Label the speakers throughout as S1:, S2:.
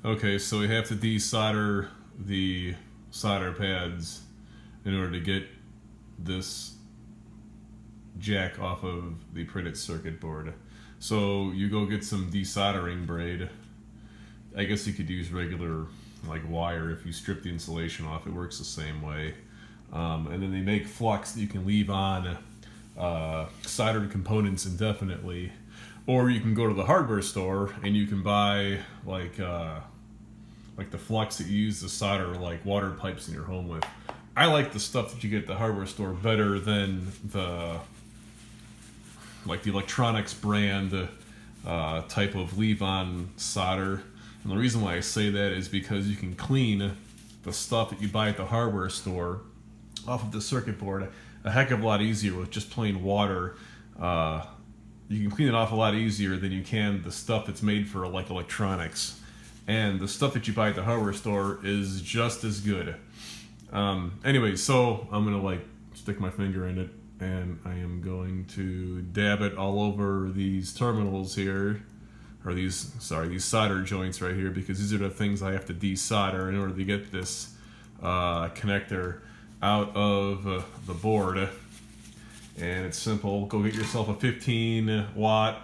S1: Okay, so we have to desolder the solder pads in order to get this jack off of the printed circuit board. So you go get some desoldering braid. I guess you could use regular like wire if you strip the insulation off. It works the same way. And then they make flux that you can leave on soldered components indefinitely. Or you can go to the hardware store and you can buy like the flux that you use to solder like water pipes in your home with. I like the stuff that you get at the hardware store better than the electronics brand type of leave-on solder. And the reason why I say that is because you can clean the stuff that you buy at the hardware store off of the circuit board a heck of a lot easier with just plain water. You can clean it off a lot easier than you can the stuff that's made for like electronics. And the stuff that you buy at the hardware store is just as good. Anyway, so I'm gonna like stick my finger in it and I am going to dab it all over these terminals here, or these solder joints right here, because these are the things I have to desolder in order to get this connector out of the board. And it's simple. Go get yourself a 15 watt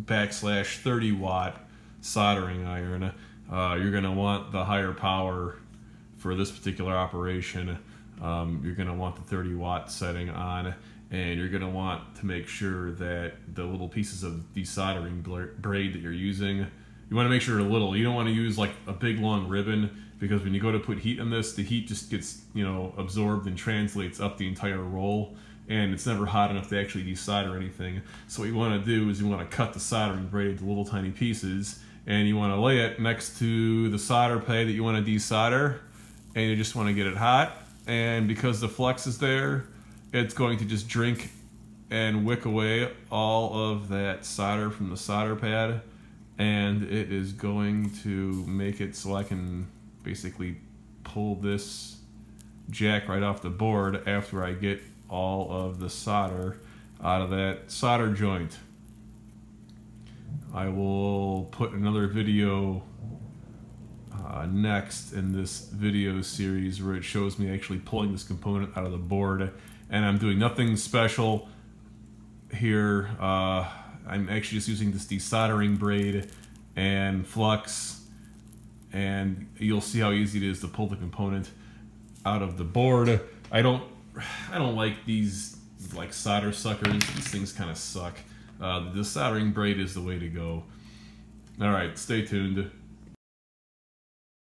S1: / 30 watt soldering iron. You're going to want the higher power for this particular operation. You're going to want the 30 watt setting on, and you're going to want to make sure that the little pieces of desoldering braid that you're using, you want to make sure they're little. You don't want to use like a big long ribbon, because when you go to put heat on this, the heat just gets, absorbed and translates up the entire roll, and it's never hot enough to actually desolder anything. So what you want to do is you want to cut the soldering braid into little tiny pieces, and you want to lay it next to the solder pad that you want to desolder, and you just want to get it hot. And because the flux is there, it's going to just drink and wick away all of that solder from the solder pad, and it is going to make it so I can basically pull this jack right off the board after I get all of the solder out of that solder joint. I will put another video next in this video series where it shows me actually pulling this component out of the board, and I'm doing nothing special here. I'm actually just using this desoldering braid and flux, and you'll see how easy it is to pull the component out of the board. I don't like these like solder suckers. These things kind of suck. The desoldering braid is the way to go. All right, stay tuned.